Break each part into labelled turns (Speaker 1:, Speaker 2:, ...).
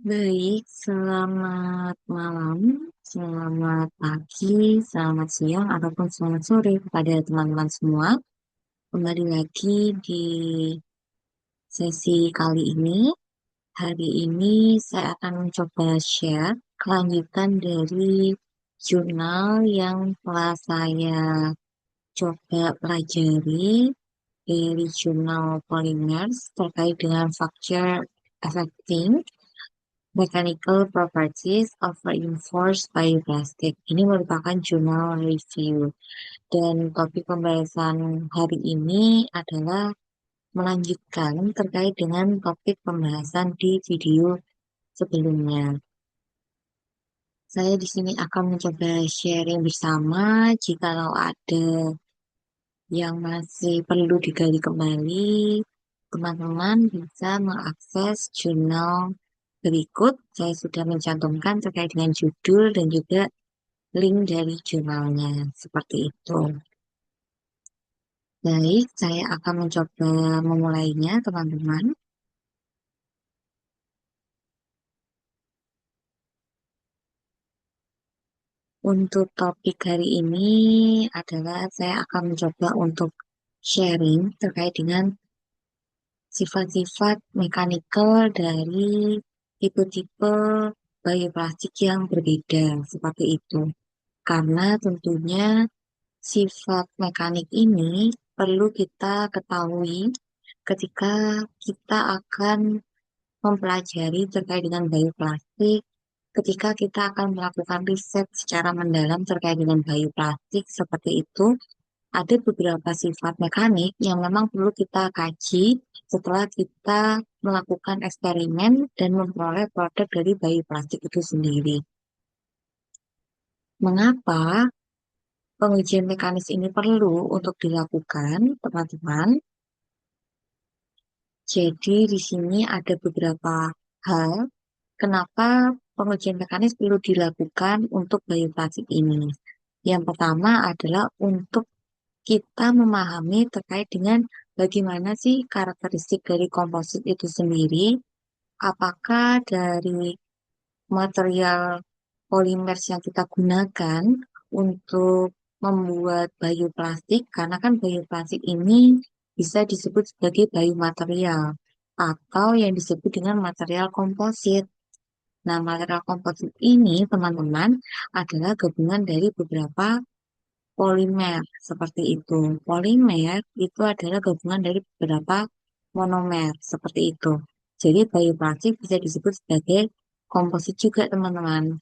Speaker 1: Baik, selamat malam, selamat pagi, selamat siang, ataupun selamat sore kepada teman-teman semua. Kembali lagi di sesi kali ini. Hari ini saya akan mencoba share kelanjutan dari jurnal yang telah saya coba pelajari dari jurnal Polymers terkait dengan fracture affecting Mechanical Properties of Reinforced Bioplastic. Ini merupakan jurnal review. Dan topik pembahasan hari ini adalah melanjutkan terkait dengan topik pembahasan di video sebelumnya. Saya di sini akan mencoba sharing bersama. Jikalau ada yang masih perlu digali kembali, teman-teman bisa mengakses jurnal berikut. Saya sudah mencantumkan terkait dengan judul dan juga link dari jurnalnya. Seperti itu. Baik, saya akan mencoba memulainya, teman-teman. Untuk topik hari ini adalah saya akan mencoba untuk sharing terkait dengan sifat-sifat mekanikal dari tipe-tipe bioplastik yang berbeda, seperti itu. Karena tentunya sifat mekanik ini perlu kita ketahui ketika kita akan mempelajari terkait dengan bioplastik, ketika kita akan melakukan riset secara mendalam terkait dengan bioplastik seperti itu, ada beberapa sifat mekanik yang memang perlu kita kaji setelah kita melakukan eksperimen dan memperoleh produk dari bioplastik itu sendiri. Mengapa pengujian mekanis ini perlu untuk dilakukan, teman-teman? Jadi di sini ada beberapa hal kenapa pengujian mekanis perlu dilakukan untuk bioplastik ini. Yang pertama adalah untuk kita memahami terkait dengan bagaimana sih karakteristik dari komposit itu sendiri, apakah dari material polimers yang kita gunakan untuk membuat bioplastik, karena kan bioplastik ini bisa disebut sebagai biomaterial atau yang disebut dengan material komposit. Nah, material komposit ini, teman-teman, adalah gabungan dari beberapa polimer seperti itu. Polimer itu adalah gabungan dari beberapa monomer seperti itu. Jadi bioplastik bisa disebut sebagai komposit juga, teman-teman.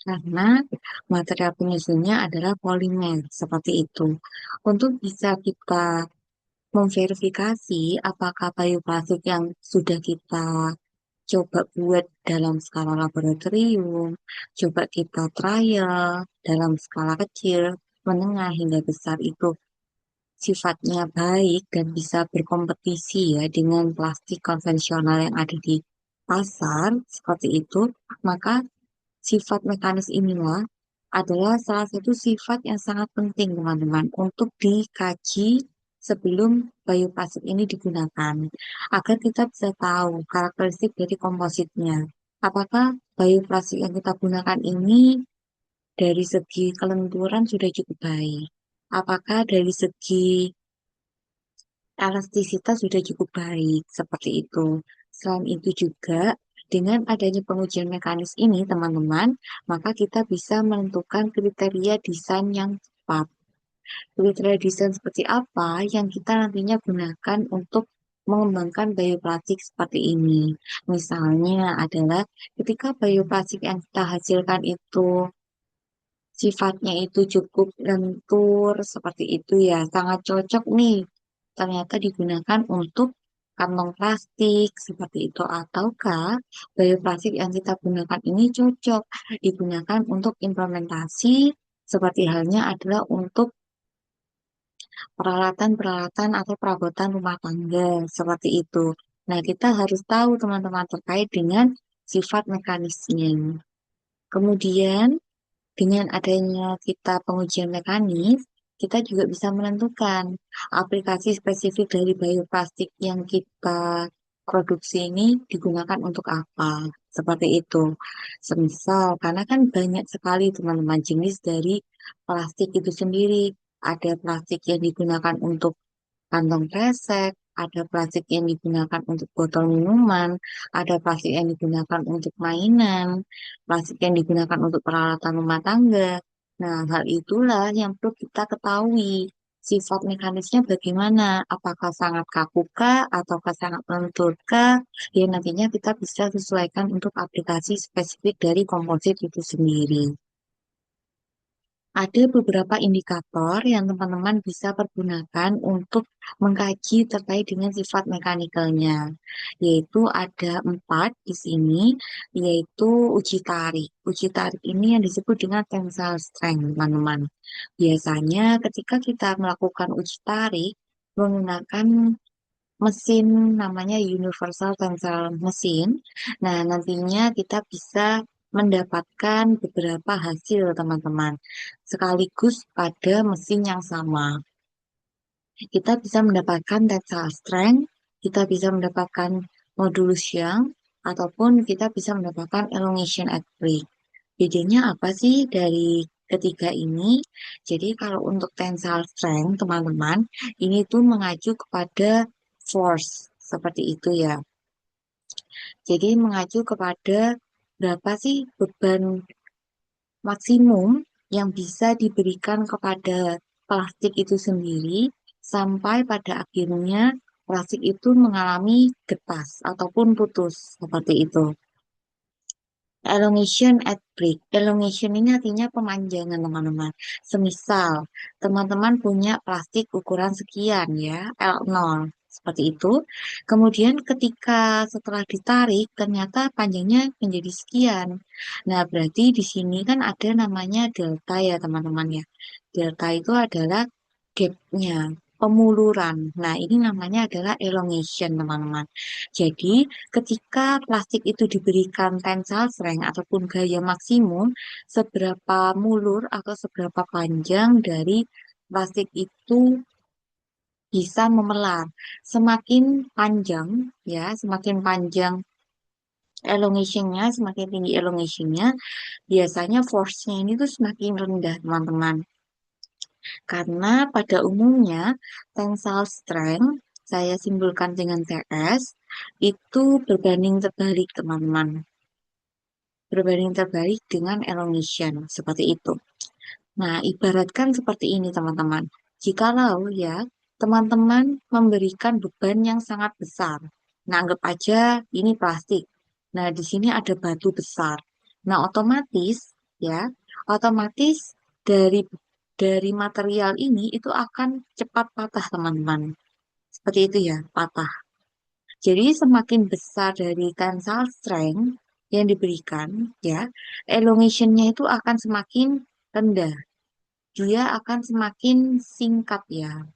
Speaker 1: Karena material penyusunnya adalah polimer seperti itu. Untuk bisa kita memverifikasi apakah bioplastik yang sudah kita coba buat dalam skala laboratorium, coba kita trial dalam skala kecil, menengah hingga besar itu sifatnya baik dan bisa berkompetisi ya dengan plastik konvensional yang ada di pasar seperti itu, maka sifat mekanis inilah adalah salah satu sifat yang sangat penting teman-teman untuk dikaji sebelum bioplastik ini digunakan agar kita bisa tahu karakteristik dari kompositnya. Apakah bioplastik yang kita gunakan ini dari segi kelenturan sudah cukup baik? Apakah dari segi elastisitas sudah cukup baik? Seperti itu. Selain itu juga, dengan adanya pengujian mekanis ini, teman-teman, maka kita bisa menentukan kriteria desain yang tepat. Kriteria desain seperti apa yang kita nantinya gunakan untuk mengembangkan bioplastik seperti ini. Misalnya adalah ketika bioplastik yang kita hasilkan itu sifatnya itu cukup lentur seperti itu ya, sangat cocok nih. Ternyata digunakan untuk kantong plastik seperti itu, ataukah bioplastik yang kita gunakan ini cocok digunakan untuk implementasi seperti halnya adalah untuk peralatan-peralatan atau perabotan rumah tangga seperti itu. Nah, kita harus tahu teman-teman terkait dengan sifat mekanisnya. Kemudian dengan adanya kita pengujian mekanis, kita juga bisa menentukan aplikasi spesifik dari bioplastik yang kita produksi ini digunakan untuk apa. Seperti itu. Semisal, karena kan banyak sekali teman-teman jenis dari plastik itu sendiri. Ada plastik yang digunakan untuk kantong kresek, ada plastik yang digunakan untuk botol minuman, ada plastik yang digunakan untuk mainan, plastik yang digunakan untuk peralatan rumah tangga. Nah, hal itulah yang perlu kita ketahui. Sifat mekanisnya bagaimana? Apakah sangat kaku kah, ataukah sangat lentur kah? Ya, nantinya kita bisa sesuaikan untuk aplikasi spesifik dari komposit itu sendiri. Ada beberapa indikator yang teman-teman bisa pergunakan untuk mengkaji terkait dengan sifat mekanikalnya, yaitu ada 4 di sini, yaitu uji tarik. Uji tarik ini yang disebut dengan tensile strength, teman-teman. Biasanya ketika kita melakukan uji tarik menggunakan mesin namanya Universal Tensile Machine. Nah, nantinya kita bisa mendapatkan beberapa hasil, teman-teman, sekaligus pada mesin yang sama. Kita bisa mendapatkan tensile strength, kita bisa mendapatkan modulus Young, ataupun kita bisa mendapatkan elongation at break. Bedanya apa sih dari ketiga ini? Jadi kalau untuk tensile strength, teman-teman, ini tuh mengacu kepada force, seperti itu ya. Jadi mengacu kepada berapa sih beban maksimum yang bisa diberikan kepada plastik itu sendiri sampai pada akhirnya plastik itu mengalami getas ataupun putus, seperti itu. Elongation at break. Elongation ini artinya pemanjangan, teman-teman. Semisal, teman-teman punya plastik ukuran sekian ya, L0, seperti itu. Kemudian ketika setelah ditarik, ternyata panjangnya menjadi sekian. Nah, berarti di sini kan ada namanya delta ya, teman-teman ya. Delta itu adalah gapnya, pemuluran. Nah, ini namanya adalah elongation, teman-teman. Jadi, ketika plastik itu diberikan tensile strength ataupun gaya maksimum, seberapa mulur atau seberapa panjang dari plastik itu bisa memelar. Semakin panjang, ya, semakin panjang elongationnya, semakin tinggi elongationnya, biasanya force-nya ini tuh semakin rendah, teman-teman. Karena pada umumnya tensile strength, saya simpulkan dengan TS, itu berbanding terbalik, teman-teman. Berbanding terbalik dengan elongation, seperti itu. Nah, ibaratkan seperti ini, teman-teman. Jikalau ya, teman-teman memberikan beban yang sangat besar. Nah, anggap aja ini plastik. Nah, di sini ada batu besar. Nah, otomatis dari material ini itu akan cepat patah, teman-teman. Seperti itu ya, patah. Jadi semakin besar dari tensile strength yang diberikan, ya, elongation-nya itu akan semakin rendah. Dia akan semakin singkat ya.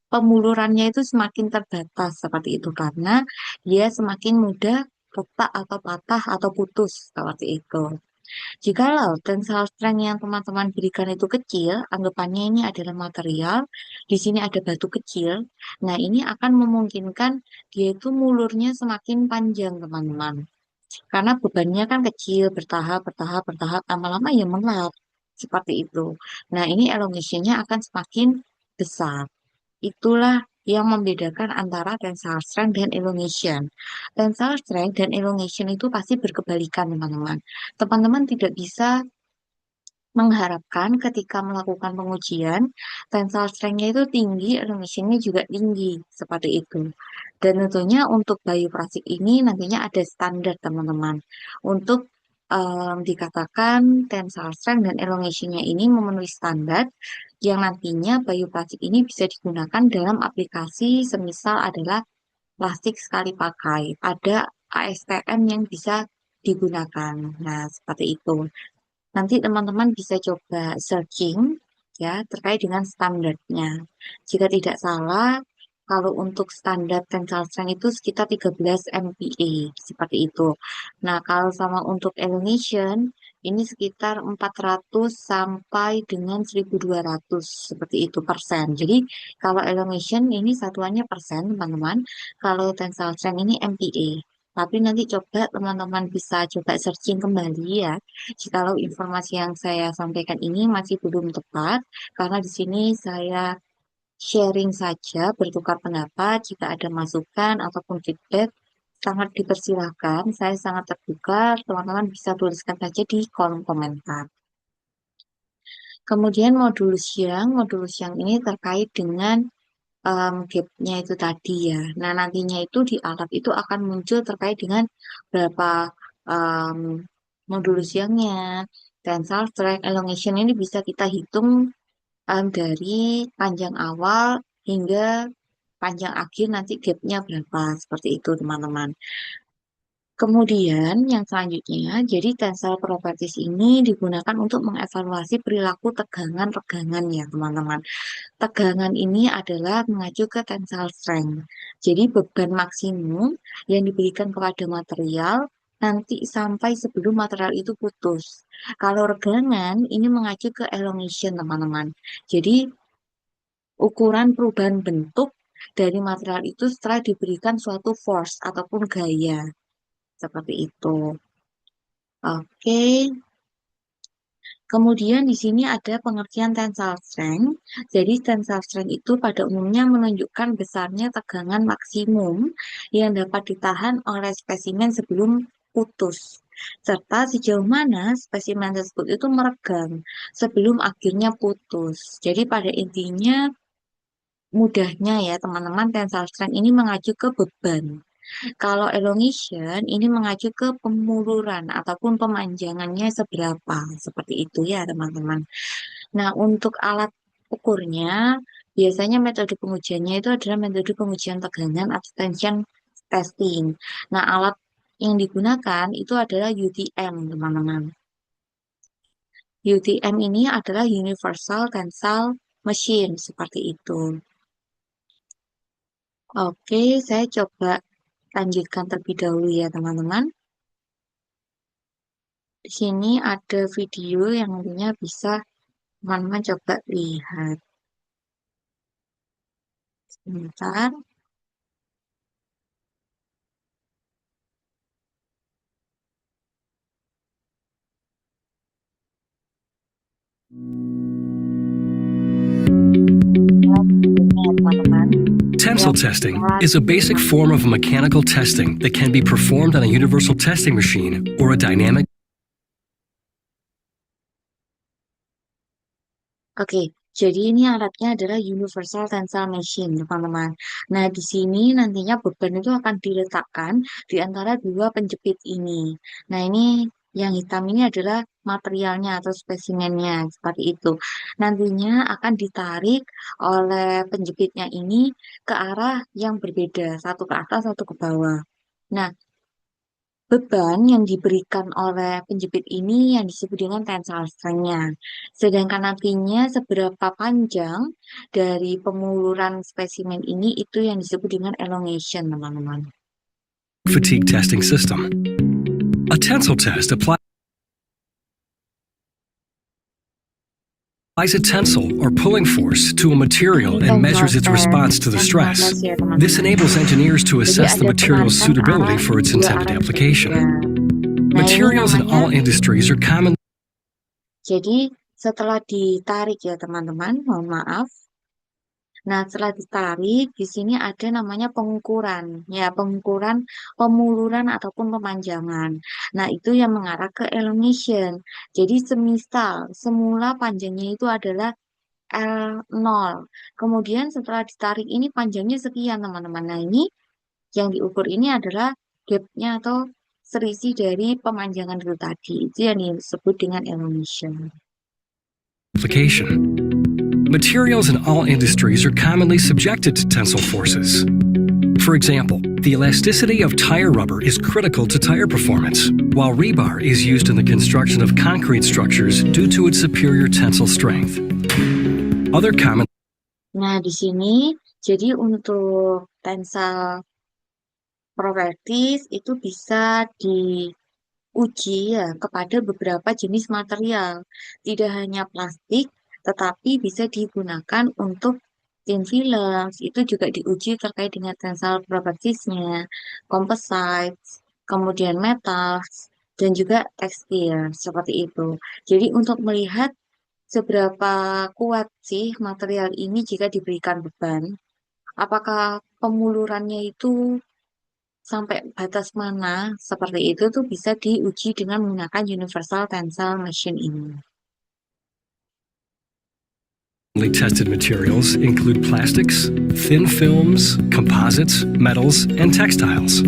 Speaker 1: Pemulurannya itu semakin terbatas seperti itu karena dia semakin mudah retak atau patah atau putus seperti itu. Jikalau tensile strength yang teman-teman berikan itu kecil, anggapannya ini adalah material, di sini ada batu kecil. Nah, ini akan memungkinkan dia itu mulurnya semakin panjang, teman-teman. Karena bebannya kan kecil, bertahap, bertahap, bertahap, lama-lama ya melar. Seperti itu. Nah, ini elongation-nya akan semakin besar. Itulah yang membedakan antara tensile strength dan elongation. Tensile strength dan elongation itu pasti berkebalikan, teman-teman. Teman-teman tidak bisa mengharapkan ketika melakukan pengujian, tensile strength-nya itu tinggi, elongation-nya juga tinggi, seperti itu. Dan tentunya untuk bioplastik ini nantinya ada standar, teman-teman. Untuk dikatakan tensile strength dan elongation-nya ini memenuhi standar yang nantinya bioplastik ini bisa digunakan dalam aplikasi semisal adalah plastik sekali pakai. Ada ASTM yang bisa digunakan. Nah, seperti itu. Nanti teman-teman bisa coba searching ya terkait dengan standarnya. Jika tidak salah, kalau untuk standar tensile strength itu sekitar 13 MPa, seperti itu. Nah, kalau sama untuk elongation, ini sekitar 400 sampai dengan 1.200 seperti itu persen. Jadi kalau elongation ini satuannya persen, teman-teman. Kalau tensile strength ini MPa. Tapi nanti coba teman-teman bisa coba searching kembali ya. Jikalau informasi yang saya sampaikan ini masih belum tepat, karena di sini saya sharing saja, bertukar pendapat. Jika ada masukan ataupun feedback, sangat dipersilahkan. Saya sangat terbuka. Teman-teman bisa tuliskan saja di kolom komentar. Kemudian modulus yang ini terkait dengan gapnya itu tadi ya. Nah, nantinya itu di alat itu akan muncul terkait dengan berapa um, modulus siangnya. Tensile strength elongation ini bisa kita hitung dari panjang awal hingga panjang akhir nanti gapnya berapa. Seperti itu, teman-teman. Kemudian yang selanjutnya, jadi tensile properties ini digunakan untuk mengevaluasi perilaku tegangan-tegangan ya teman-teman. Tegangan ini adalah mengacu ke tensile strength. Jadi beban maksimum yang diberikan kepada material nanti sampai sebelum material itu putus. Kalau regangan ini mengacu ke elongation teman-teman. Jadi ukuran perubahan bentuk dari material itu setelah diberikan suatu force ataupun gaya. Seperti itu. Oke. Kemudian di sini ada pengertian tensile strength. Jadi tensile strength itu pada umumnya menunjukkan besarnya tegangan maksimum yang dapat ditahan oleh spesimen sebelum putus. Serta sejauh mana spesimen tersebut itu meregang sebelum akhirnya putus. Jadi pada intinya mudahnya ya teman-teman tensile strength ini mengacu ke beban. Kalau elongation ini mengacu ke pemuluran ataupun pemanjangannya seberapa. Seperti itu ya teman-teman. Nah untuk alat ukurnya, biasanya metode pengujiannya itu adalah metode pengujian tegangan atau tension testing. Nah alat yang digunakan itu adalah UTM teman-teman. UTM ini adalah Universal Tensile Machine seperti itu. Oke, saya coba lanjutkan terlebih dahulu ya teman-teman. Di sini ada video yang nantinya bisa teman-teman coba lihat. Sebentar. Ya, teman-teman.
Speaker 2: Tensile testing is a basic form of mechanical testing that can be performed on a universal testing machine or a dynamic.
Speaker 1: Oke, jadi ini alatnya adalah Universal Tensile Machine, teman-teman. Nah, di sini nantinya beban itu akan diletakkan di antara dua penjepit ini. Nah, ini yang hitam ini adalah materialnya atau spesimennya, seperti itu. Nantinya akan ditarik oleh penjepitnya ini ke arah yang berbeda, satu ke atas, satu ke bawah. Nah, beban yang diberikan oleh penjepit ini yang disebut dengan tensile strength-nya. Sedangkan nantinya seberapa panjang dari penguluran spesimen ini itu yang disebut dengan elongation, teman-teman.
Speaker 2: Fatigue testing system. A tensile test applies a tensile or pulling force to a material and measures its response to the stress. This enables engineers to assess the material's suitability for its intended application. Materials in all industries are common.
Speaker 1: Jadi setelah ditarik ya teman-teman, mohon maaf. Nah, setelah ditarik, di sini ada namanya pengukuran. Ya, pengukuran, pemuluran ataupun pemanjangan. Nah, itu yang mengarah ke elongation. Jadi, semisal semula panjangnya itu adalah L0. Kemudian setelah ditarik ini panjangnya sekian, teman-teman. Nah, ini yang diukur ini adalah gapnya atau selisih dari pemanjangan itu tadi. Itu yang disebut dengan elongation.
Speaker 2: Application. Materials in all industries are commonly subjected to tensile forces. For example, the elasticity of tire rubber is critical to tire performance, while rebar is used in the construction of concrete structures due to its superior tensile strength. Other common.
Speaker 1: Nah, di sini jadi untuk tensile properties itu bisa di uji ya kepada beberapa jenis material. Tidak hanya plastik, tetapi bisa digunakan untuk thin films. Itu juga diuji terkait dengan tensile properties-nya, composites, kemudian metals, dan juga tekstil, seperti itu. Jadi untuk melihat seberapa kuat sih material ini jika diberikan beban, apakah pemulurannya itu sampai batas mana seperti itu tuh bisa diuji dengan menggunakan Universal Tensile Machine ini.
Speaker 2: Tested materials include plastics, thin films, composites, metals, and textiles.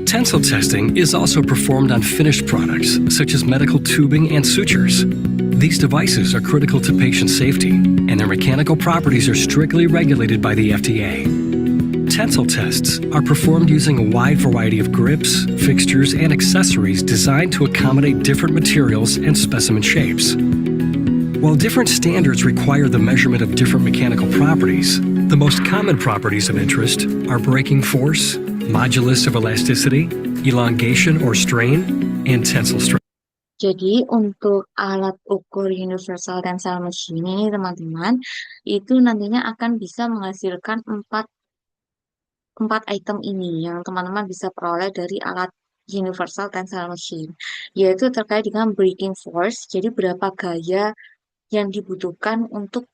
Speaker 2: Tensile testing is also performed on finished products, such as medical tubing and sutures. These devices are critical to patient safety, and their mechanical properties are strictly regulated by the FDA. Tensile tests are performed using a wide variety of grips, fixtures, and accessories designed to accommodate different materials and specimen shapes. While different standards require the measurement of different mechanical properties, the most common properties of interest are breaking force, modulus of elasticity, elongation or strain, and tensile strength.
Speaker 1: Jadi untuk alat ukur Universal Tensile Machine ini teman-teman, itu nantinya akan bisa menghasilkan empat item ini yang teman-teman bisa peroleh dari alat Universal Tensile Machine, yaitu terkait dengan breaking force, jadi berapa gaya yang dibutuhkan untuk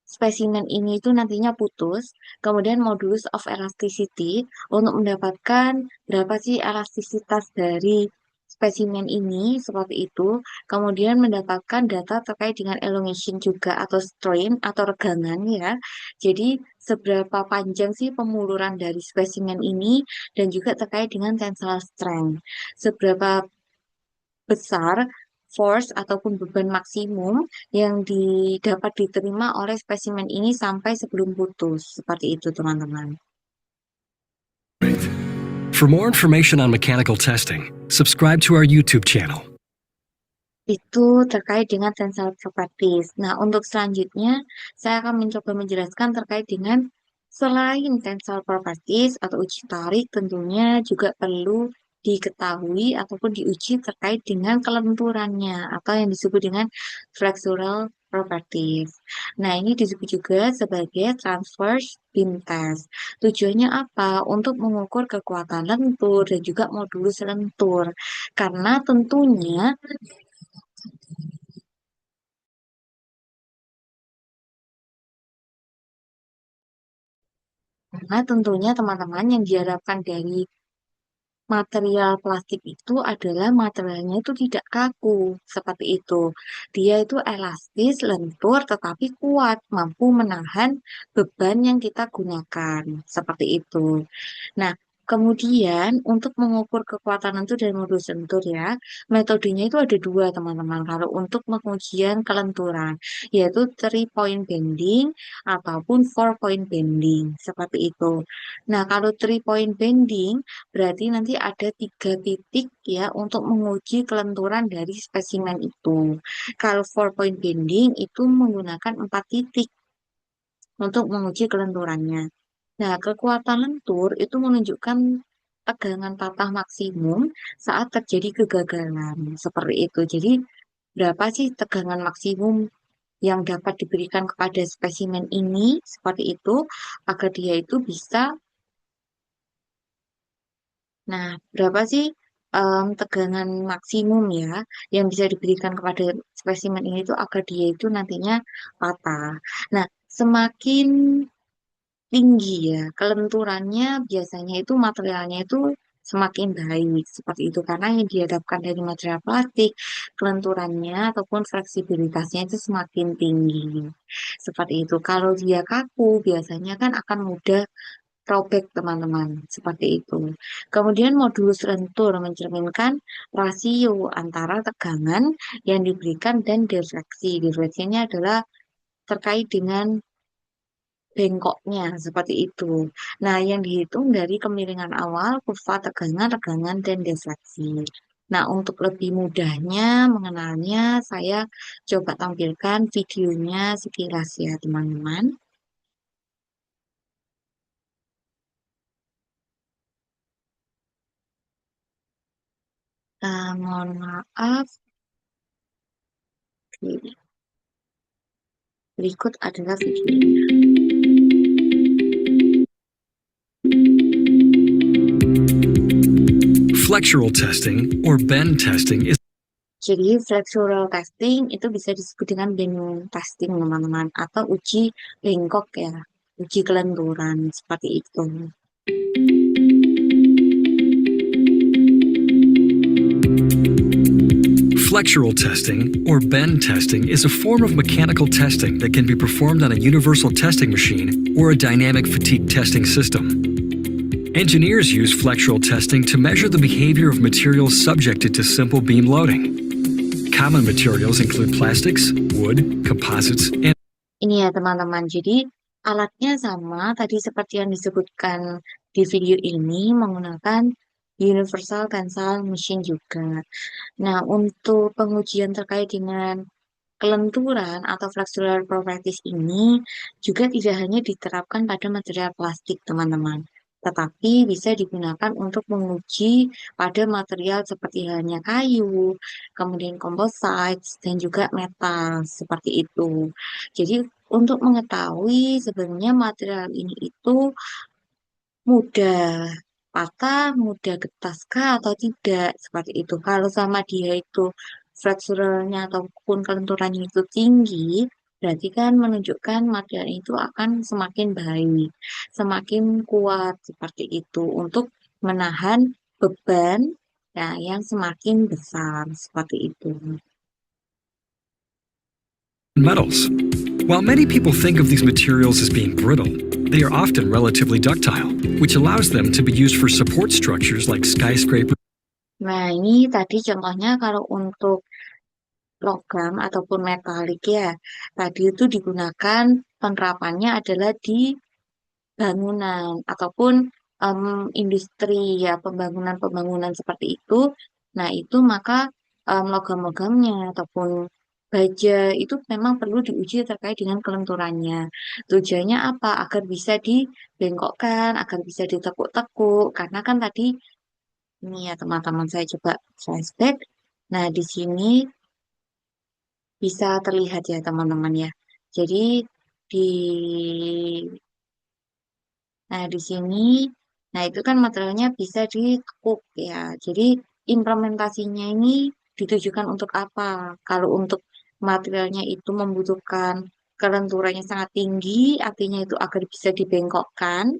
Speaker 1: spesimen ini itu nantinya putus, kemudian modulus of elasticity untuk mendapatkan berapa sih elastisitas dari spesimen ini, seperti itu, kemudian mendapatkan data terkait dengan elongation juga atau strain atau regangan ya, jadi seberapa panjang sih pemuluran dari spesimen ini dan juga terkait dengan tensile strength, seberapa besar force ataupun beban maksimum yang dapat diterima oleh spesimen ini sampai sebelum putus. Seperti itu, teman-teman.
Speaker 2: For more information on mechanical testing, subscribe to our YouTube channel.
Speaker 1: Itu terkait dengan tensile properties. Nah, untuk selanjutnya, saya akan mencoba menjelaskan terkait dengan selain tensile properties atau uji tarik, tentunya juga perlu diketahui ataupun diuji terkait dengan kelenturannya atau yang disebut dengan flexural properties. Nah, ini disebut juga sebagai transverse beam test. Tujuannya apa? Untuk mengukur kekuatan lentur dan juga modulus lentur. Karena tentunya teman-teman yang diharapkan dari material plastik itu adalah materialnya itu tidak kaku, seperti itu. Dia itu elastis, lentur, tetapi kuat, mampu menahan beban yang kita gunakan, seperti itu. Nah, kemudian untuk mengukur kekuatan lentur dan modus lentur ya, metodenya itu ada dua teman-teman. Kalau untuk pengujian kelenturan, yaitu 3-point bending ataupun 4-point bending, seperti itu. Nah, kalau 3-point bending berarti nanti ada 3 titik ya untuk menguji kelenturan dari spesimen itu. Kalau 4-point bending itu menggunakan 4 titik untuk menguji kelenturannya. Nah, kekuatan lentur itu menunjukkan tegangan patah maksimum saat terjadi kegagalan. Seperti itu. Jadi, berapa sih tegangan maksimum yang dapat diberikan kepada spesimen ini? Seperti itu, agar dia itu bisa. Nah, berapa sih tegangan maksimum ya yang bisa diberikan kepada spesimen ini tuh agar dia itu nantinya patah. Nah, semakin tinggi ya. Kelenturannya biasanya itu materialnya itu semakin baik seperti itu karena yang dihadapkan dari material plastik, kelenturannya ataupun fleksibilitasnya itu semakin tinggi. Seperti itu. Kalau dia kaku biasanya kan akan mudah robek teman-teman, seperti itu. Kemudian modulus lentur mencerminkan rasio antara tegangan yang diberikan dan defleksi. Defleksinya adalah terkait dengan bengkoknya seperti itu. Nah, yang dihitung dari kemiringan awal, kurva tegangan, regangan, dan defleksi. Nah, untuk lebih mudahnya mengenalnya, saya coba tampilkan videonya sekilas ya, teman-teman. Mohon maaf, Oke, berikut adalah videonya.
Speaker 2: Flexural testing, or bend testing, is
Speaker 1: Jadi flexural testing itu bisa disebut dengan bend testing teman-teman, atau uji bengkok ya, uji kelenturan seperti itu.
Speaker 2: Flexural testing, or bend testing, is a form of mechanical testing that can be performed on a universal testing machine or a dynamic fatigue testing system. Engineers use flexural testing to measure the behavior of materials subjected to simple beam loading. Common materials include plastics, wood, composites, and
Speaker 1: Ini ya teman-teman, jadi alatnya sama tadi seperti yang disebutkan di video ini menggunakan Universal Tensile Machine juga. Nah, untuk pengujian terkait dengan kelenturan atau flexural properties ini juga tidak hanya diterapkan pada material plastik, teman-teman, tetapi bisa digunakan untuk menguji pada material seperti halnya kayu, kemudian composites, dan juga metal, seperti itu. Jadi, untuk mengetahui sebenarnya material ini itu mudah patah, mudah getas kah atau tidak, seperti itu. Kalau sama dia itu flexuralnya ataupun kelenturannya itu tinggi, berarti kan menunjukkan material itu akan semakin baik, semakin kuat, seperti itu, untuk menahan beban ya, yang semakin besar, seperti itu.
Speaker 2: metals. While many people think of these materials as being brittle, they are often relatively ductile, which allows them to be used for support structures like skyscrapers.
Speaker 1: Nah, ini tadi contohnya kalau untuk logam ataupun metalik ya. Tadi itu digunakan penerapannya adalah di bangunan ataupun industri ya, pembangunan-pembangunan seperti itu. Nah, itu maka logam-logamnya ataupun baja itu memang perlu diuji terkait dengan kelenturannya. Tujuannya apa? Agar bisa dibengkokkan, agar bisa ditekuk-tekuk. Karena kan tadi ini ya teman-teman, saya coba flashback. Nah, di sini bisa terlihat ya teman-teman ya. Jadi di di sini itu kan materialnya bisa ditekuk ya. Jadi implementasinya ini ditujukan untuk apa? Kalau untuk materialnya itu membutuhkan kelenturannya sangat tinggi, artinya itu agar bisa dibengkokkan,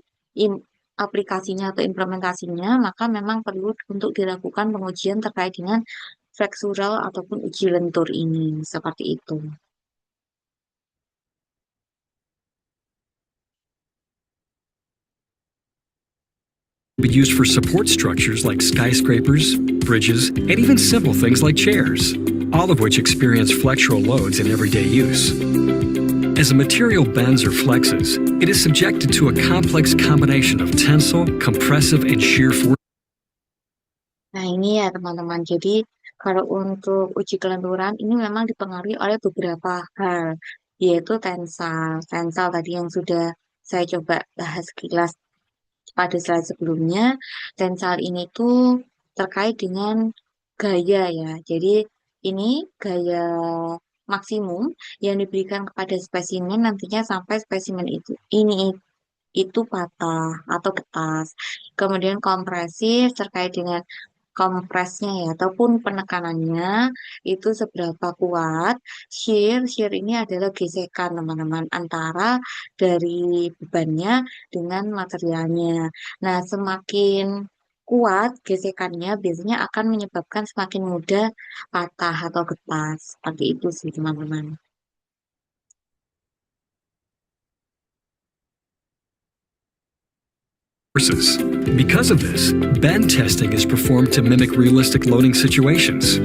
Speaker 1: aplikasinya atau implementasinya, maka memang perlu untuk dilakukan pengujian terkait dengan flexural ataupun uji lentur ini, seperti itu.
Speaker 2: Be used for support structures like skyscrapers, bridges, and even simple things like chairs, all of which experience flexural loads in everyday use. As a material bends or flexes, it is subjected to a complex combination of tensile, compressive, and shear force.
Speaker 1: Nah, ini ya teman-teman. Jadi, kalau untuk uji kelenturan ini memang dipengaruhi oleh beberapa hal, yaitu tensal. Tensal tadi yang sudah saya coba bahas sekilas pada slide sebelumnya. Tensal ini tuh terkait dengan gaya ya. Jadi, ini gaya maksimum yang diberikan kepada spesimen nantinya sampai spesimen itu patah atau ketas. Kemudian kompresif terkait dengan kompresnya ya ataupun penekanannya itu seberapa kuat. Shear ini adalah gesekan teman-teman antara dari bebannya dengan materialnya. Nah, semakin kuat gesekannya biasanya akan menyebabkan semakin mudah patah atau getas. Seperti itu sih teman-teman.
Speaker 2: Forces. Because of this, bend testing is performed to mimic realistic loading situations.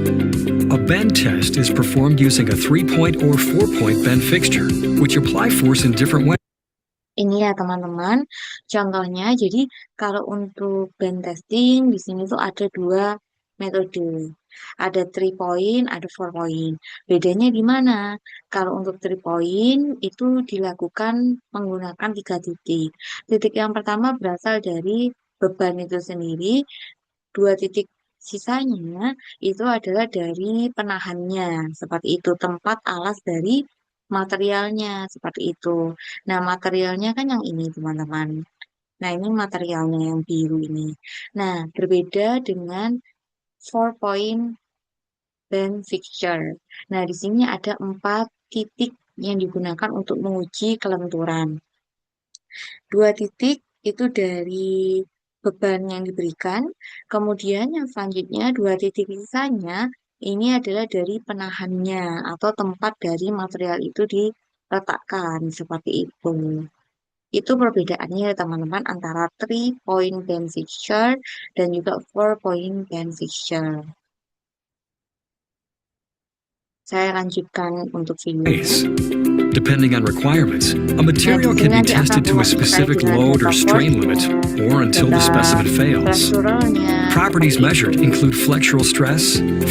Speaker 2: A bend test is performed using a 3-point or 4-point bend fixture, which apply force in different ways.
Speaker 1: Ini ya teman-teman, contohnya jadi kalau untuk band testing di sini tuh ada dua metode. Ada 3 point, ada 4 point. Bedanya di mana? Kalau untuk 3 point itu dilakukan menggunakan 3 titik. Titik yang pertama berasal dari beban itu sendiri, 2 titik Sisanya itu adalah dari penahannya, seperti itu, tempat alas dari materialnya, seperti itu. Nah, materialnya kan yang ini, teman-teman. Nah, ini materialnya yang biru ini. Nah, berbeda dengan 4 point band fixture. Nah, di sini ada 4 titik yang digunakan untuk menguji kelenturan. 2 titik itu dari beban yang diberikan. Kemudian yang selanjutnya 2 titik sisanya ini adalah dari penahannya atau tempat dari material itu diletakkan seperti itu. Itu perbedaannya teman-teman antara 3 point band fixture dan juga 4 point band fixture. Saya lanjutkan untuk videonya.
Speaker 2: ways. Depending on requirements, a
Speaker 1: Nah, di
Speaker 2: material
Speaker 1: sini
Speaker 2: can be
Speaker 1: nanti akan
Speaker 2: tested to a
Speaker 1: terkait
Speaker 2: specific
Speaker 1: dengan
Speaker 2: load
Speaker 1: data
Speaker 2: or strain limit
Speaker 1: force-nya,
Speaker 2: or until the
Speaker 1: data
Speaker 2: specimen fails.
Speaker 1: strukturalnya,
Speaker 2: Properties
Speaker 1: seperti
Speaker 2: measured
Speaker 1: itu.
Speaker 2: include flexural stress,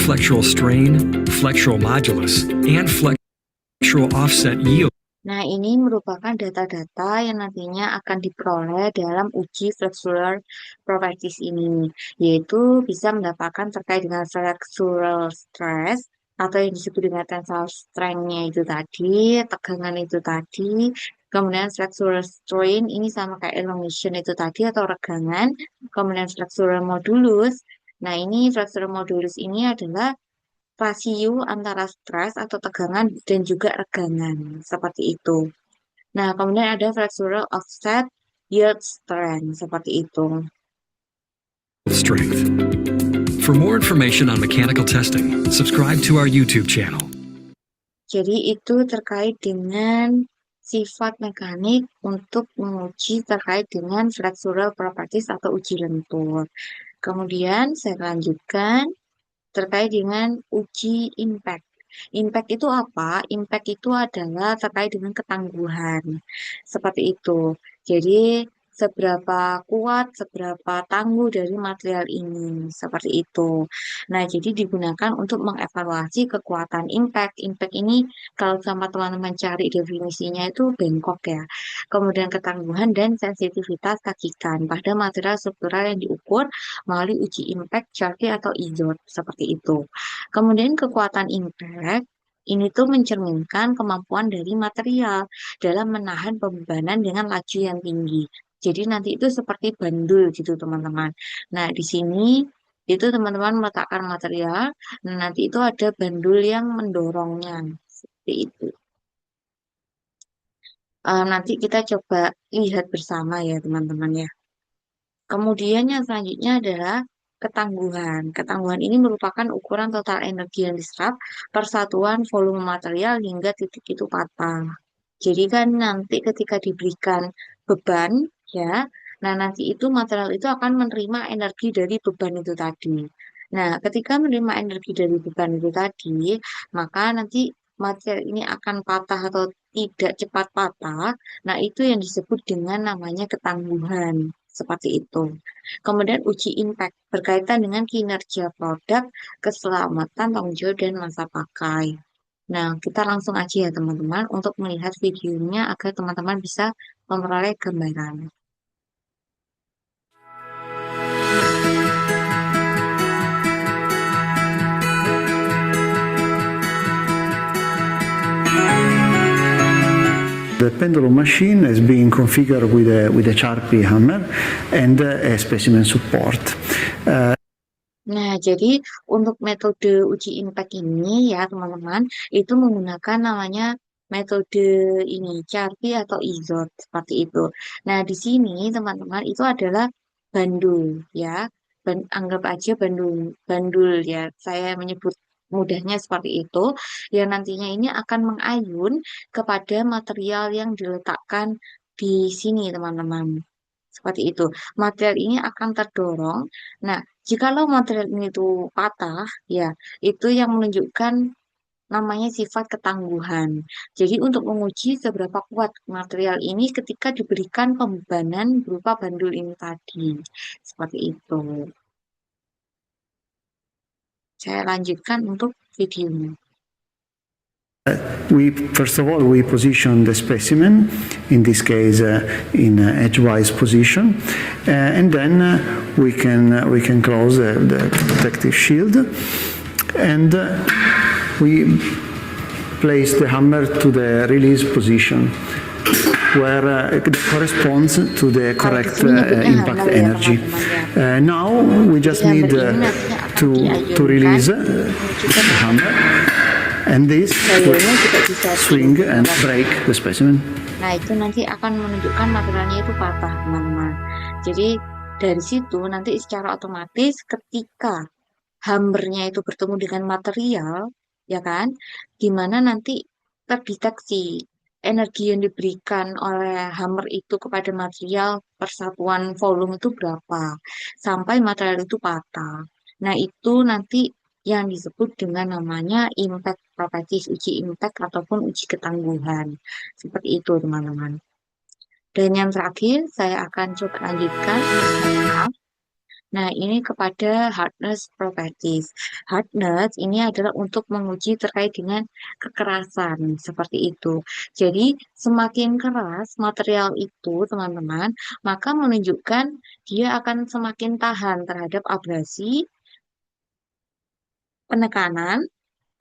Speaker 2: flexural strain, flexural modulus, and flexural offset yield.
Speaker 1: Nah, ini merupakan data-data yang nantinya akan diperoleh dalam uji flexural properties ini, yaitu bisa mendapatkan terkait dengan flexural stress atau yang disebut dengan tensile strength-nya itu tadi, tegangan itu tadi, kemudian flexural strain ini sama kayak elongation itu tadi atau regangan, kemudian flexural modulus. Nah, ini flexural modulus ini adalah rasio antara stres atau tegangan dan juga regangan seperti itu. Nah, kemudian ada flexural offset yield strength seperti itu.
Speaker 2: Strength. For more information on mechanical testing, subscribe to our YouTube channel.
Speaker 1: Jadi itu terkait dengan sifat mekanik untuk menguji terkait dengan flexural properties atau uji lentur. Kemudian saya lanjutkan terkait dengan uji impact. Impact itu apa? Impact itu adalah terkait dengan ketangguhan. Seperti itu. Jadi, seberapa kuat, seberapa tangguh dari material ini. Seperti itu. Nah, jadi digunakan untuk mengevaluasi kekuatan impact. Impact ini kalau sama teman-teman cari definisinya itu bengkok ya. Kemudian ketangguhan dan sensitivitas kakikan pada material struktural yang diukur melalui uji impact, Charpy atau IZOT seperti itu. Kemudian kekuatan impact ini tuh mencerminkan kemampuan dari material dalam menahan pembebanan dengan laju yang tinggi. Jadi nanti itu seperti bandul gitu teman-teman. Nah di sini itu teman-teman meletakkan material, nah nanti itu ada bandul yang mendorongnya seperti itu. Nanti kita coba lihat bersama ya teman-teman ya. Kemudian yang selanjutnya adalah ketangguhan. Ketangguhan ini merupakan ukuran total energi yang diserap per satuan volume material hingga titik itu patah. Jadi kan nanti ketika diberikan beban, ya, nah nanti itu material itu akan menerima energi dari beban itu tadi. Nah, ketika menerima energi dari beban itu tadi, maka nanti material ini akan patah atau tidak cepat patah. Nah, itu yang disebut dengan namanya ketangguhan. Seperti itu. Kemudian uji impact berkaitan dengan kinerja produk, keselamatan, tanggung jawab, dan masa pakai. Nah, kita langsung aja ya teman-teman untuk melihat videonya agar teman-teman bisa memperoleh gambaran.
Speaker 3: The pendulum machine is being configured with a Charpy hammer and a specimen support.
Speaker 1: Nah, jadi untuk metode uji impact ini ya teman-teman, itu menggunakan namanya metode ini, Charpy atau IZOT, seperti itu. Nah, di sini teman-teman itu adalah bandul ya, anggap aja bandul, bandul ya, saya menyebut mudahnya seperti itu, yang nantinya ini akan mengayun kepada material yang diletakkan di sini teman-teman. Seperti itu. Material ini akan terdorong. Nah, jikalau material ini tuh patah, ya, itu yang menunjukkan namanya sifat ketangguhan. Jadi untuk menguji seberapa kuat material ini ketika diberikan pembebanan berupa bandul ini tadi. Seperti itu. Saya lanjutkan untuk videonya.
Speaker 3: First of all, we position the specimen, in this case in edgewise position, and then we can close the protective shield, and we place the hammer to the release position, where it corresponds to the correct impact energy. Now we just need to release the hammer, and this will swing and break the specimen.
Speaker 1: Nah, itu nanti akan menunjukkan materialnya itu patah, teman-teman. Jadi dari situ nanti secara otomatis ketika hammernya itu bertemu dengan material, ya kan, gimana nanti terdeteksi energi yang diberikan oleh hammer itu kepada material, persatuan volume itu berapa sampai material itu patah. Nah, itu nanti yang disebut dengan namanya impact properties, uji impact ataupun uji ketangguhan. Seperti itu, teman-teman. Dan yang terakhir, saya akan coba lanjutkan. Nah, ini kepada hardness properties. Hardness ini adalah untuk menguji terkait dengan kekerasan, seperti itu. Jadi, semakin keras material itu, teman-teman, maka menunjukkan dia akan semakin tahan terhadap abrasi, penekanan,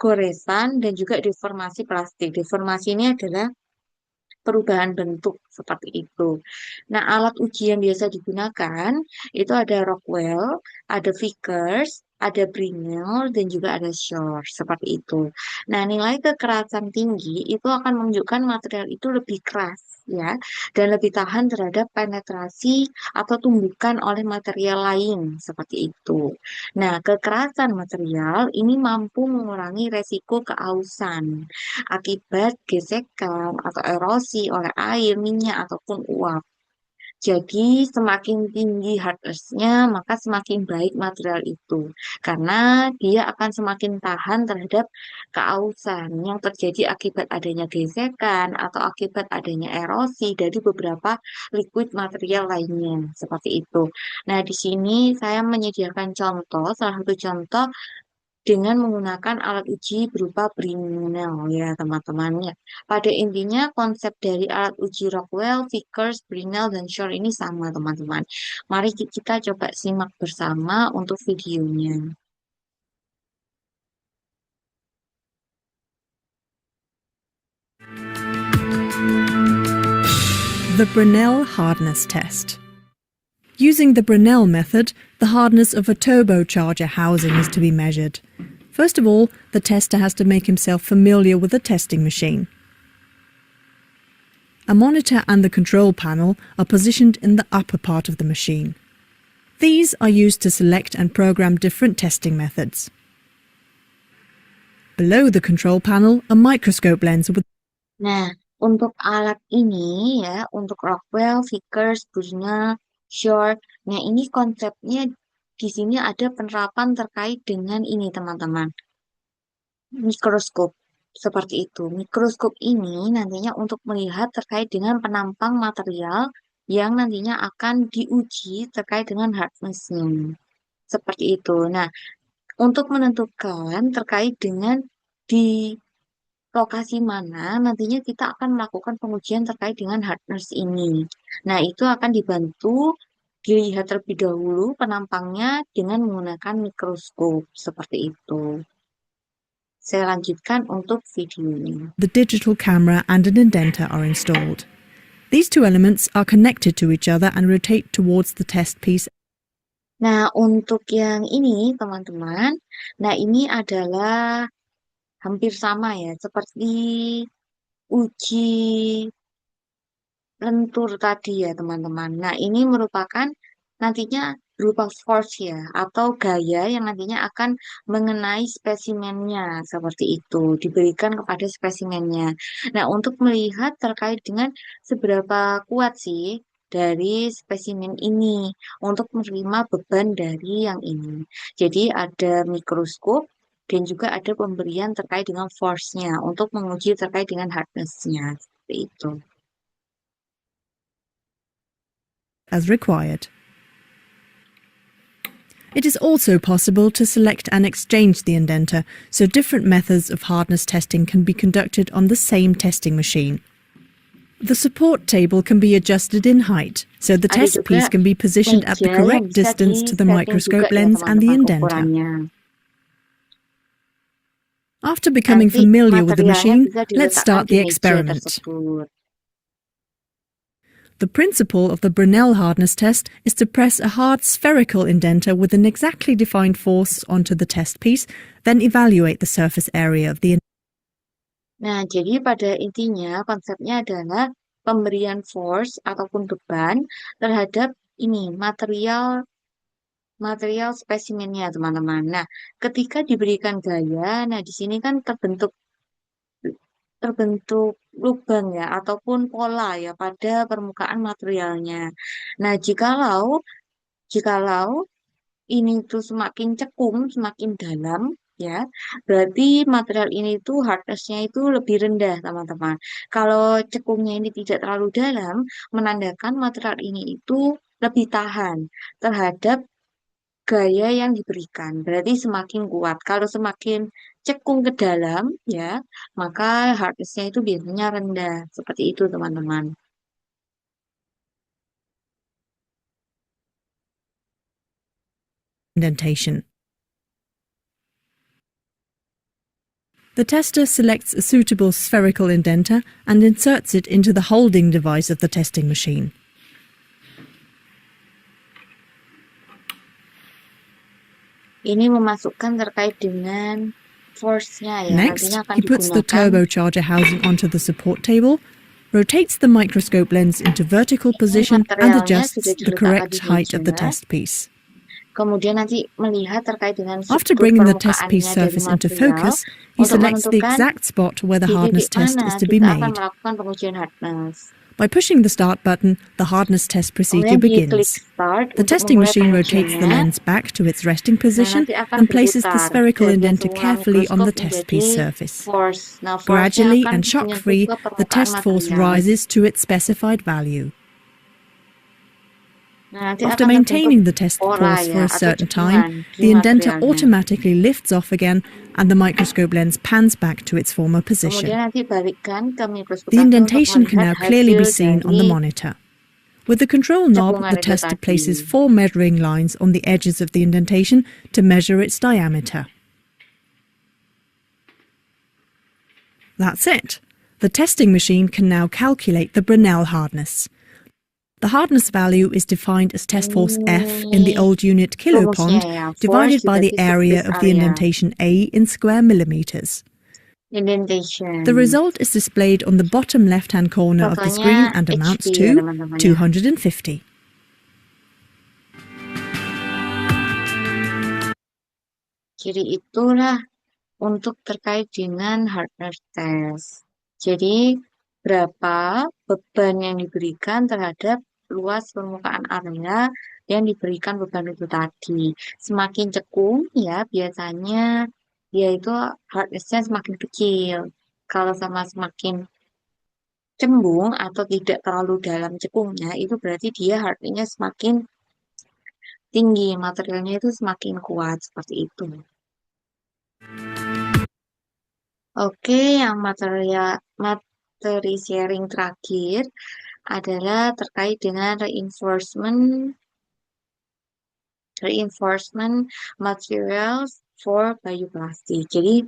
Speaker 1: goresan, dan juga deformasi plastik. Deformasi ini adalah perubahan bentuk seperti itu. Nah, alat uji yang biasa digunakan itu ada Rockwell, ada Vickers, ada Brinell, dan juga ada Shore, seperti itu. Nah, nilai kekerasan tinggi itu akan menunjukkan material itu lebih keras, ya, dan lebih tahan terhadap penetrasi atau tumbukan oleh material lain, seperti itu. Nah, kekerasan material ini mampu mengurangi resiko keausan akibat gesekan atau erosi oleh air, minyak, ataupun uap. Jadi, semakin tinggi hardness-nya, maka semakin baik material itu. Karena dia akan semakin tahan terhadap keausan yang terjadi akibat adanya gesekan atau akibat adanya erosi dari beberapa liquid material lainnya. Seperti itu. Nah, di sini saya menyediakan contoh, salah satu contoh dengan menggunakan alat uji berupa Brinell, ya teman-teman. Ya. Pada intinya konsep dari alat uji Rockwell, Vickers, Brinell, dan Shore ini sama teman-teman. Mari kita coba simak bersama untuk videonya.
Speaker 4: The Brinell Hardness Test. Using the Brinell method, the hardness of a turbocharger housing is to be measured. First of all, the tester has to make himself familiar with the testing machine. A monitor and the control panel are positioned in the upper part of the machine. These are used to select and program different testing methods. Below the control panel, a microscope lens with
Speaker 1: Nah, untuk alat ini ya, untuk Rockwell, Vickers, Brinell, Shore. Nah, ini konsepnya di sini ada penerapan terkait dengan ini, teman-teman. Mikroskop. Seperti itu. Mikroskop ini nantinya untuk melihat terkait dengan penampang material yang nantinya akan diuji terkait dengan hardness-nya. Seperti itu. Nah, untuk menentukan terkait dengan di lokasi mana nantinya kita akan melakukan pengujian terkait dengan hardness ini. Nah, itu akan dibantu dilihat terlebih dahulu penampangnya dengan menggunakan mikroskop seperti itu. Saya lanjutkan untuk videonya.
Speaker 4: the digital camera and an indenter are installed. These two elements are connected to each other and rotate towards the test piece.
Speaker 1: Nah, untuk yang ini, teman-teman, nah ini adalah hampir sama ya, seperti uji lentur tadi ya, teman-teman. Nah, ini merupakan nantinya berupa force ya, atau gaya yang nantinya akan mengenai spesimennya, seperti itu, diberikan kepada spesimennya. Nah, untuk melihat terkait dengan seberapa kuat sih dari spesimen ini untuk menerima beban dari yang ini. Jadi ada mikroskop dan juga ada pemberian terkait dengan force-nya untuk menguji terkait dengan hardness-nya. Seperti itu.
Speaker 4: As required. It is also possible to select and exchange the indenter, so different methods of hardness testing can be conducted on the same testing machine. The support table can be adjusted in height, so the
Speaker 1: Ada
Speaker 4: test
Speaker 1: juga
Speaker 4: piece can be positioned at the
Speaker 1: meja yang
Speaker 4: correct
Speaker 1: bisa
Speaker 4: distance to the
Speaker 1: disetting
Speaker 4: microscope
Speaker 1: juga ya
Speaker 4: lens and the
Speaker 1: teman-teman
Speaker 4: indenter.
Speaker 1: ukurannya.
Speaker 4: After becoming
Speaker 1: Nanti
Speaker 4: familiar with the
Speaker 1: materialnya
Speaker 4: machine,
Speaker 1: bisa
Speaker 4: let's
Speaker 1: diletakkan
Speaker 4: start
Speaker 1: di
Speaker 4: the
Speaker 1: meja
Speaker 4: experiment.
Speaker 1: tersebut.
Speaker 4: The principle of the Brunel hardness test is to press a hard spherical indenter with an exactly defined force onto the test piece, then evaluate the surface area of the
Speaker 1: Nah, jadi pada intinya konsepnya adalah pemberian force ataupun beban terhadap ini material spesimennya teman-teman. Nah, ketika diberikan gaya, nah di sini kan terbentuk lubang ya ataupun pola ya pada permukaan materialnya. Nah, jikalau ini tuh semakin cekung, semakin dalam ya, berarti material ini tuh hardness-nya itu lebih rendah, teman-teman. Kalau cekungnya ini tidak terlalu dalam, menandakan material ini itu lebih tahan terhadap gaya yang diberikan. Berarti semakin kuat. Kalau semakin cekung ke dalam, ya, maka hardness-nya itu biasanya rendah. Seperti itu, teman-teman.
Speaker 4: indentation. The tester selects a suitable spherical indenter and inserts it into the holding device of the testing machine.
Speaker 1: Ini memasukkan terkait dengan force-nya ya.
Speaker 4: Next,
Speaker 1: Nantinya akan
Speaker 4: he puts the
Speaker 1: digunakan.
Speaker 4: turbocharger housing onto the support table, rotates the microscope lens into vertical position and
Speaker 1: materialnya
Speaker 4: adjusts
Speaker 1: sudah
Speaker 4: the
Speaker 1: diletakkan
Speaker 4: correct
Speaker 1: di
Speaker 4: height of the
Speaker 1: meja.
Speaker 4: test piece.
Speaker 1: Kemudian nanti melihat terkait dengan
Speaker 4: After
Speaker 1: struktur
Speaker 4: bringing the test piece
Speaker 1: permukaannya dari
Speaker 4: surface into
Speaker 1: material
Speaker 4: focus, he
Speaker 1: untuk
Speaker 4: selects the
Speaker 1: menentukan
Speaker 4: exact spot where the
Speaker 1: di
Speaker 4: hardness
Speaker 1: titik
Speaker 4: test
Speaker 1: mana
Speaker 4: is to be
Speaker 1: kita akan
Speaker 4: made.
Speaker 1: melakukan pengujian hardness.
Speaker 4: By pushing the start button, the hardness test procedure
Speaker 1: Kemudian di klik
Speaker 4: begins.
Speaker 1: start
Speaker 4: The
Speaker 1: untuk
Speaker 4: testing
Speaker 1: memulai
Speaker 4: machine rotates the
Speaker 1: pengujiannya.
Speaker 4: lens back to its resting
Speaker 1: Nah,
Speaker 4: position
Speaker 1: nanti akan
Speaker 4: and places the
Speaker 1: berputar
Speaker 4: spherical
Speaker 1: dari
Speaker 4: indenter
Speaker 1: semula
Speaker 4: carefully on the
Speaker 1: mikroskop
Speaker 4: test
Speaker 1: menjadi
Speaker 4: piece surface.
Speaker 1: force. Nah, force-nya
Speaker 4: Gradually
Speaker 1: akan
Speaker 4: and
Speaker 1: menyentuh
Speaker 4: shock-free,
Speaker 1: ke
Speaker 4: the
Speaker 1: permukaan
Speaker 4: test force
Speaker 1: material.
Speaker 4: rises to its specified value.
Speaker 1: Nah, nanti
Speaker 4: After
Speaker 1: akan
Speaker 4: maintaining the
Speaker 1: terbentuk
Speaker 4: test
Speaker 1: pola
Speaker 4: force for
Speaker 1: ya
Speaker 4: a
Speaker 1: atau
Speaker 4: certain
Speaker 1: cekungan
Speaker 4: time,
Speaker 1: di
Speaker 4: the indenter
Speaker 1: materialnya.
Speaker 4: automatically lifts off again and the microscope lens pans back to its former
Speaker 1: Kemudian
Speaker 4: position.
Speaker 1: nanti balikkan ke mikroskop
Speaker 4: The
Speaker 1: kaki untuk
Speaker 4: indentation can now
Speaker 1: melihat
Speaker 4: clearly be
Speaker 1: hasil
Speaker 4: seen on the
Speaker 1: dari
Speaker 4: monitor. With the control knob,
Speaker 1: cekungan
Speaker 4: the
Speaker 1: itu
Speaker 4: tester
Speaker 1: tadi.
Speaker 4: places 4 measuring lines on the edges of the indentation to measure its diameter. That's it. The testing machine can now calculate the Brunel hardness. The hardness value is defined as test force F in the old unit kilopond
Speaker 1: Rumusnya ya,
Speaker 4: divided
Speaker 1: force
Speaker 4: by the
Speaker 1: dibagi
Speaker 4: area
Speaker 1: surface
Speaker 4: of the
Speaker 1: area.
Speaker 4: indentation A in square millimeters.
Speaker 1: Indentation.
Speaker 4: The result is displayed on the bottom left-hand corner of the
Speaker 1: Fotonya
Speaker 4: screen and amounts
Speaker 1: HD ya,
Speaker 4: to
Speaker 1: teman-teman ya.
Speaker 4: 250.
Speaker 1: Jadi itulah untuk terkait dengan hardness test. Jadi berapa beban yang diberikan terhadap luas permukaan area yang diberikan beban itu tadi. Semakin cekung ya biasanya dia itu hardness-nya semakin kecil. Kalau sama semakin cembung atau tidak terlalu dalam cekungnya itu berarti dia hardness-nya semakin tinggi, materialnya itu semakin kuat seperti itu. Oke, yang materi sharing terakhir adalah terkait dengan reinforcement materials for bioplastic. Jadi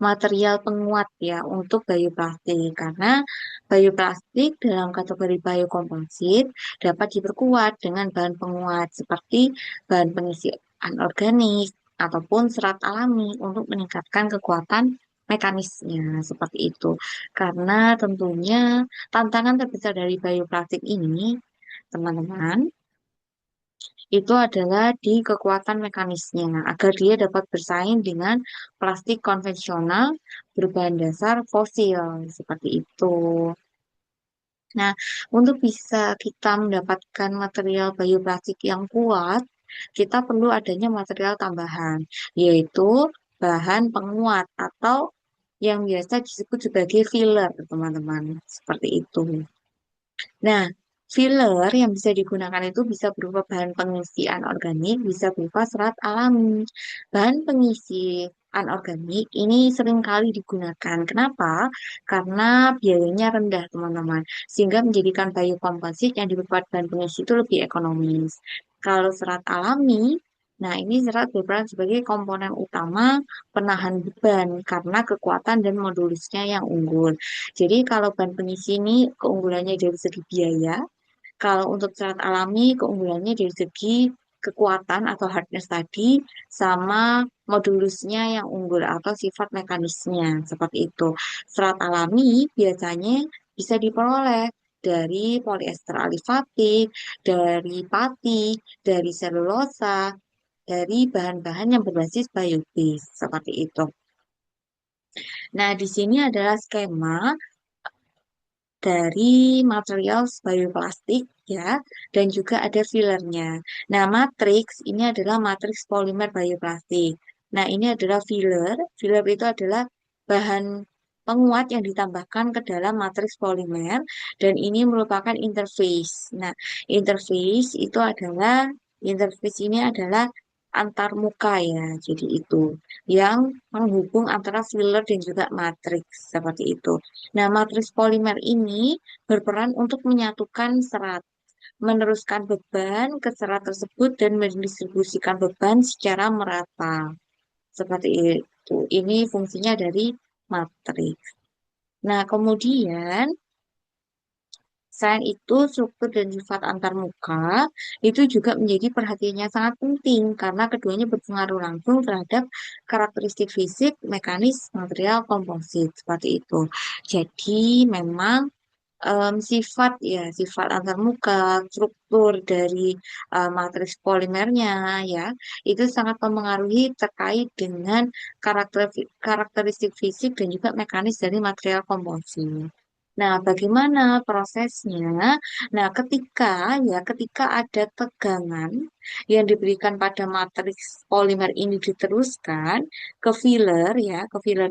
Speaker 1: material penguat ya untuk bioplastik karena bioplastik dalam kategori biokomposit dapat diperkuat dengan bahan penguat seperti bahan pengisi anorganik ataupun serat alami untuk meningkatkan kekuatan mekanisnya seperti itu. Karena tentunya tantangan terbesar dari bioplastik ini, teman-teman, itu adalah di kekuatan mekanisnya agar dia dapat bersaing dengan plastik konvensional berbahan dasar fosil seperti itu. Nah, untuk bisa kita mendapatkan material bioplastik yang kuat, kita perlu adanya material tambahan, yaitu bahan penguat atau yang biasa disebut sebagai filler, teman-teman. Seperti itu. Nah, Filler yang bisa digunakan itu bisa berupa bahan pengisi anorganik, bisa berupa serat alami. Bahan pengisi anorganik ini seringkali digunakan. Kenapa? Karena biayanya rendah, teman-teman. Sehingga menjadikan biokomposit yang dibuat bahan pengisi itu lebih ekonomis. Kalau serat alami, nah ini serat berperan sebagai komponen utama penahan beban karena kekuatan dan modulusnya yang unggul. Jadi kalau bahan pengisi ini keunggulannya dari segi biaya, kalau untuk serat alami, keunggulannya dari segi kekuatan atau hardness tadi, sama modulusnya yang unggul atau sifat mekanisnya, seperti itu. Serat alami biasanya bisa diperoleh dari polyester alifatik, dari pati, dari selulosa, dari bahan-bahan yang berbasis biotis, seperti itu. Nah, di sini adalah skema dari material bioplastik ya, dan juga ada fillernya. Nah, matriks ini adalah matriks polimer bioplastik. Nah, ini adalah filler. Filler itu adalah bahan penguat yang ditambahkan ke dalam matriks polimer dan ini merupakan interface. Nah, interface ini adalah antar muka ya. Jadi itu yang menghubung antara filler dan juga matriks seperti itu. Nah, matriks polimer ini berperan untuk menyatukan serat, meneruskan beban ke serat tersebut dan mendistribusikan beban secara merata. Seperti itu. Ini fungsinya dari matriks. Nah, kemudian selain itu, struktur dan sifat antarmuka itu juga menjadi perhatiannya sangat penting karena keduanya berpengaruh langsung terhadap karakteristik fisik, mekanis, material, komposit seperti itu. Jadi memang sifat antarmuka, struktur dari matriks polimernya ya, itu sangat mempengaruhi terkait dengan karakteristik fisik dan juga mekanis dari material komposit. Nah, bagaimana prosesnya? Nah, ketika ada tegangan yang diberikan pada matriks polimer ini diteruskan ke filler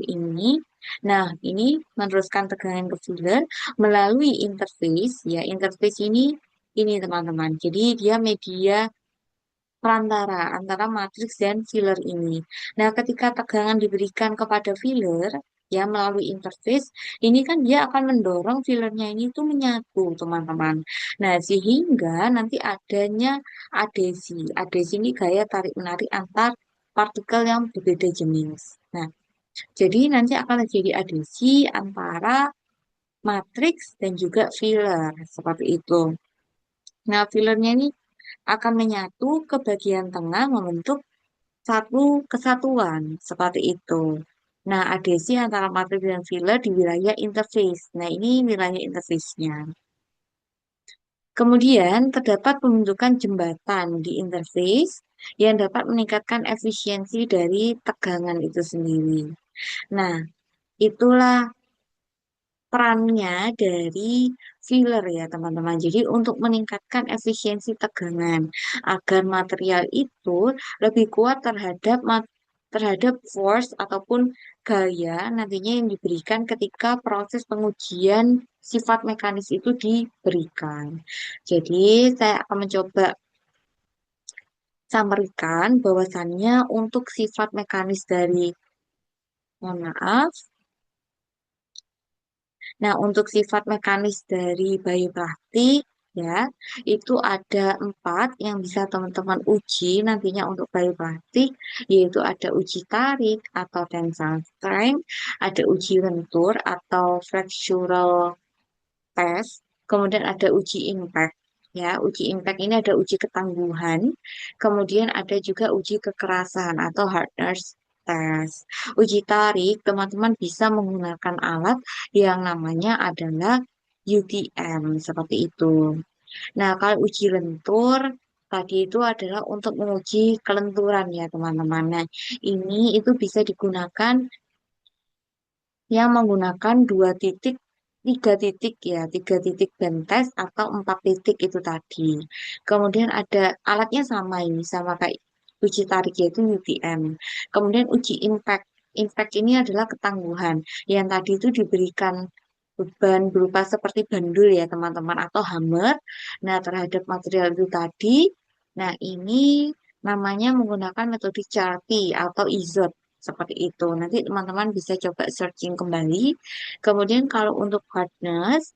Speaker 1: ini. Nah, ini meneruskan tegangan ke filler melalui interface ya. Interface ini teman-teman. Jadi dia media perantara antara matriks dan filler ini. Nah, ketika tegangan diberikan kepada filler ya melalui interface, ini kan dia akan mendorong fillernya ini tuh menyatu, teman-teman. Nah, sehingga nanti adanya adesi. Adesi ini gaya tarik menarik antar partikel yang berbeda jenis. Nah, jadi nanti akan terjadi adesi antara matriks dan juga filler seperti itu. Nah, fillernya ini akan menyatu ke bagian tengah membentuk satu kesatuan seperti itu. Nah, adhesi antara matriks dan filler di wilayah interface. Nah, ini wilayah interface-nya. Kemudian terdapat pembentukan jembatan di interface yang dapat meningkatkan efisiensi dari tegangan itu sendiri. Nah, itulah perannya dari filler ya teman-teman. Jadi untuk meningkatkan efisiensi tegangan agar material itu lebih kuat terhadap force ataupun gaya nantinya yang diberikan ketika proses pengujian sifat mekanis itu diberikan. Jadi saya akan mencoba sampaikan bahwasannya untuk sifat mekanis dari, mohon maaf. Nah, untuk sifat mekanis dari bioplastik, ya, itu ada 4 yang bisa teman-teman uji nantinya untuk bioplastik, yaitu ada uji tarik atau tensile strength, ada uji lentur atau flexural test, kemudian ada uji impact. Ya, uji impact ini ada uji ketangguhan, kemudian ada juga uji kekerasan atau hardness test. Uji tarik, teman-teman bisa menggunakan alat yang namanya adalah UTM, seperti itu. Nah, kalau uji lentur, tadi itu adalah untuk menguji kelenturan ya, teman-teman. Nah, ini itu bisa digunakan yang menggunakan 2 titik, 3 titik ya, 3 titik band test atau 4 titik itu tadi. Kemudian ada alatnya sama ini, sama kayak uji tarik yaitu UTM. Kemudian uji impact. Impact ini adalah ketangguhan yang tadi itu diberikan beban berupa seperti bandul ya teman-teman atau hammer. Nah, terhadap material itu tadi, nah ini namanya menggunakan metode Charpy atau IZOD seperti itu. Nanti teman-teman bisa coba searching kembali. Kemudian kalau untuk hardness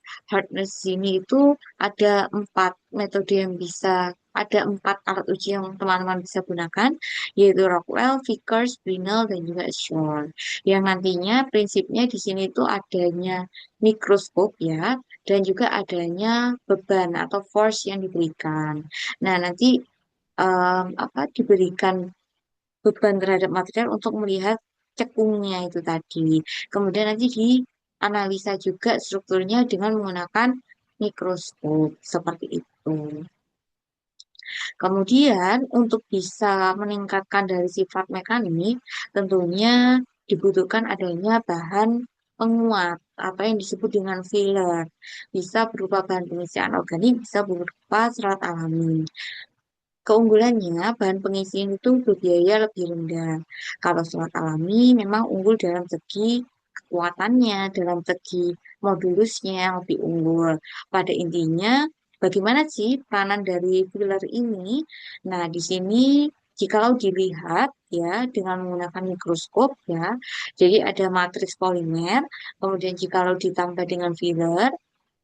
Speaker 1: ini itu ada 4 metode yang bisa, ada 4 alat uji yang teman-teman bisa gunakan, yaitu Rockwell, Vickers, Brinell, dan juga Shore. Yang nantinya prinsipnya di sini itu adanya mikroskop ya, dan juga adanya beban atau force yang diberikan. Nah, nanti diberikan beban terhadap material untuk melihat cekungnya itu tadi. Kemudian nanti dianalisa juga strukturnya dengan menggunakan mikroskop seperti itu. Kemudian untuk bisa meningkatkan dari sifat mekanik, tentunya dibutuhkan adanya bahan penguat atau yang disebut dengan filler. Bisa berupa bahan pengisi anorganik, bisa berupa serat alami. Keunggulannya, bahan pengisi itu berbiaya lebih rendah. Kalau serat alami memang unggul dalam segi kekuatannya, dalam segi modulusnya yang lebih unggul. Pada intinya, bagaimana sih peranan dari filler ini? Nah, di sini jikalau dilihat ya dengan menggunakan mikroskop ya, jadi ada matriks polimer, kemudian jikalau ditambah dengan filler,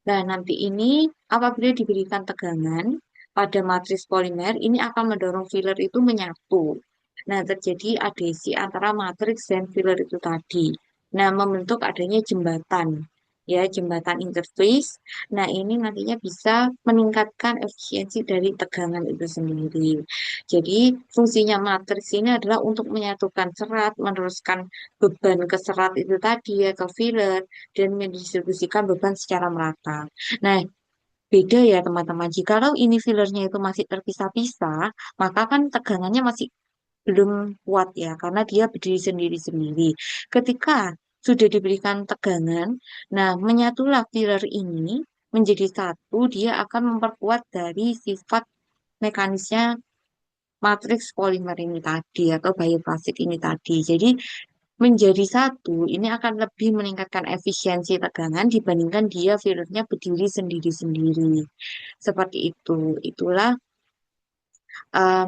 Speaker 1: nah, nanti ini apabila diberikan tegangan pada matriks polimer, ini akan mendorong filler itu menyatu. Nah, terjadi adhesi antara matriks dan filler itu tadi. Nah, membentuk adanya jembatan. Ya, jembatan interface. Nah, ini nantinya bisa meningkatkan efisiensi dari tegangan itu sendiri. Jadi, fungsinya matriks ini adalah untuk menyatukan serat, meneruskan beban ke serat itu tadi ya, ke filler, dan mendistribusikan beban secara merata. Nah, beda ya teman-teman. Jikalau ini fillernya itu masih terpisah-pisah, maka kan tegangannya masih belum kuat ya, karena dia berdiri sendiri-sendiri. Ketika sudah diberikan tegangan, nah menyatulah filler ini menjadi satu, dia akan memperkuat dari sifat mekanisnya matriks polimer ini tadi atau bioplastik ini tadi. Jadi menjadi satu, ini akan lebih meningkatkan efisiensi tegangan dibandingkan dia fillernya berdiri sendiri-sendiri. Seperti itu. Itulah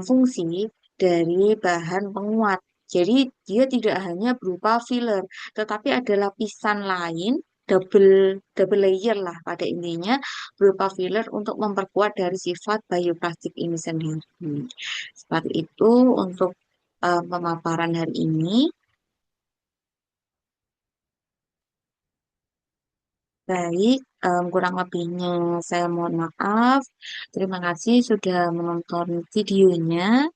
Speaker 1: fungsi dari bahan penguat. Jadi dia tidak hanya berupa filler, tetapi ada lapisan lain double double layer lah pada intinya berupa filler untuk memperkuat dari sifat bioplastik ini sendiri. Seperti itu untuk pemaparan hari ini. Baik, kurang lebihnya saya mohon maaf. Terima kasih sudah menonton videonya.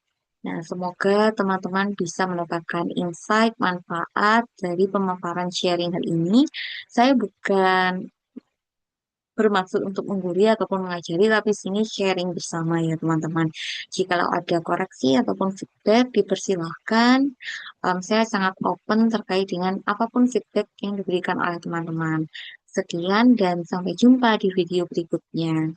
Speaker 1: Nah, semoga teman-teman bisa mendapatkan insight, manfaat dari pemaparan sharing hari ini. Saya bukan bermaksud untuk mengguri ataupun mengajari, tapi sini sharing bersama ya teman-teman. Jikalau ada koreksi ataupun feedback, dipersilahkan. Saya sangat open terkait dengan apapun feedback yang diberikan oleh teman-teman. Sekian dan sampai jumpa di video berikutnya.